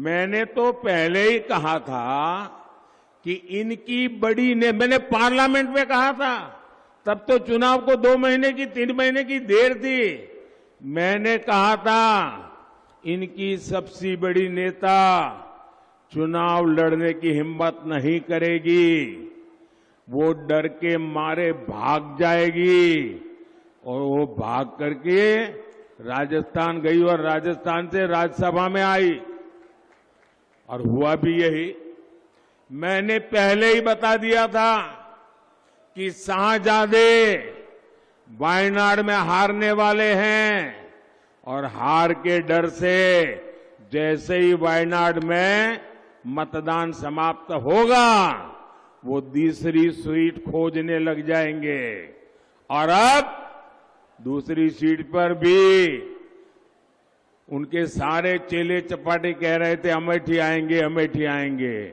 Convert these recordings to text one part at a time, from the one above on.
मैंने तो पहले ही कहा था कि इनकी मैंने पार्लियामेंट में कहा था, तब तो चुनाव को 2 महीने की 3 महीने की देर थी। मैंने कहा था इनकी सबसे बड़ी नेता चुनाव लड़ने की हिम्मत नहीं करेगी, वो डर के मारे भाग जाएगी। और वो भाग करके राजस्थान गई और राजस्थान से राज्यसभा में आई और हुआ भी यही। मैंने पहले ही बता दिया था कि शाहजादे वायनाड में हारने वाले हैं और हार के डर से जैसे ही वायनाड में मतदान समाप्त होगा वो दूसरी सीट खोजने लग जाएंगे। और अब दूसरी सीट पर भी उनके सारे चेले चपाटे कह रहे थे अमेठी आएंगे, अमेठी आएंगे,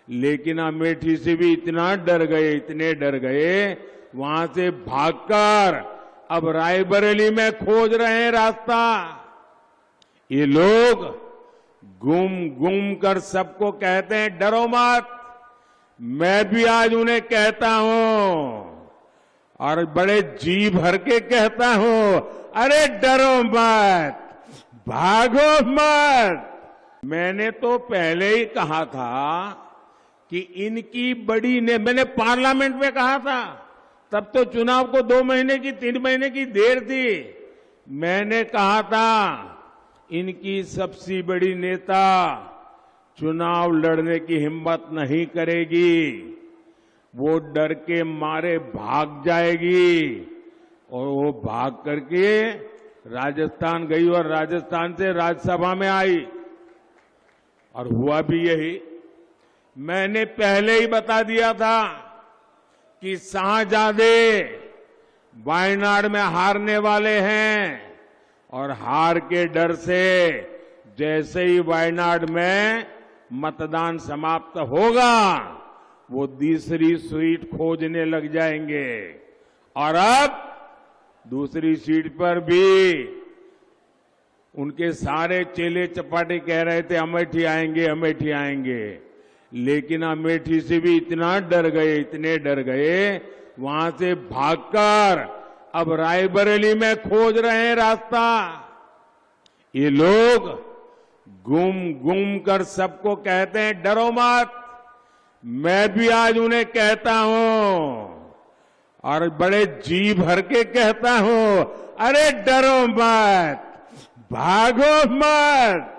लेकिन अमेठी से भी इतना डर गए, इतने डर गए, वहां से भागकर अब रायबरेली में खोज रहे हैं रास्ता। ये लोग गुम कर सबको कहते हैं डरो मत। मैं भी आज उन्हें कहता हूं और बड़े जी भर के कहता हूं, अरे डरो मत, भागो मत। मैंने तो पहले ही कहा था कि इनकी मैंने पार्लियामेंट में कहा था, तब तो चुनाव को 2 महीने की 3 महीने की देर थी। मैंने कहा था इनकी सबसे बड़ी नेता चुनाव लड़ने की हिम्मत नहीं करेगी, वो डर के मारे भाग जाएगी। और वो भाग करके राजस्थान गई और राजस्थान से राज्यसभा में आई और हुआ भी यही। मैंने पहले ही बता दिया था कि शाहजादे वायनाड में हारने वाले हैं और हार के डर से जैसे ही वायनाड में मतदान समाप्त होगा वो दूसरी सीट खोजने लग जाएंगे। और अब दूसरी सीट पर भी उनके सारे चेले चपाटे कह रहे थे अमेठी आएंगे, अमेठी आएंगे, लेकिन अमेठी से भी इतना डर गए, इतने डर गए, वहां से भागकर अब रायबरेली में खोज रहे हैं रास्ता। ये लोग गुम कर सबको कहते हैं डरो मत। मैं भी आज उन्हें कहता हूं और बड़े जी भर के कहता हूं, अरे डरो मत, भागो मत।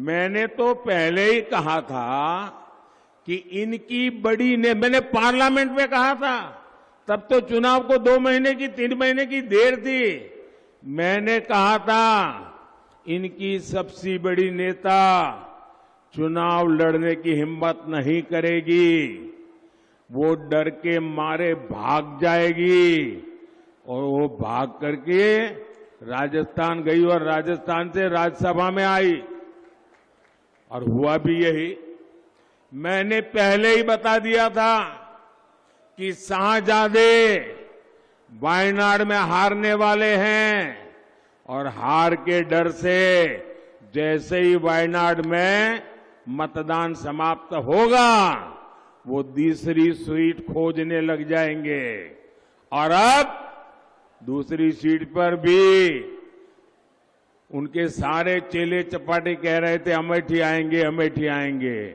मैंने तो पहले ही कहा था कि इनकी मैंने पार्लियामेंट में कहा था, तब तो चुनाव को 2 महीने की 3 महीने की देर थी। मैंने कहा था इनकी सबसे बड़ी नेता चुनाव लड़ने की हिम्मत नहीं करेगी, वो डर के मारे भाग जाएगी। और वो भाग करके राजस्थान गई और राजस्थान से राज्यसभा में आई और हुआ भी यही। मैंने पहले ही बता दिया था कि शाहजादे वायनाड में हारने वाले हैं और हार के डर से जैसे ही वायनाड में मतदान समाप्त होगा वो दूसरी सीट खोजने लग जाएंगे। और अब दूसरी सीट पर भी उनके सारे चेले चपाटे कह रहे थे अमेठी आएंगे, अमेठी आएंगे,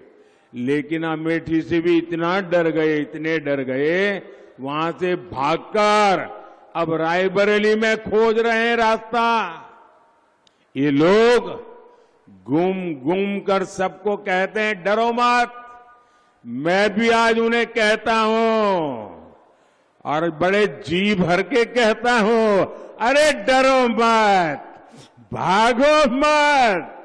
लेकिन अमेठी से भी इतना डर गए, इतने डर गए, वहां से भागकर अब रायबरेली में खोज रहे हैं रास्ता। ये लोग गुम कर सबको कहते हैं डरो मत। मैं भी आज उन्हें कहता हूं और बड़े जी भर के कहता हूं, अरे डरो मत, भागो मत।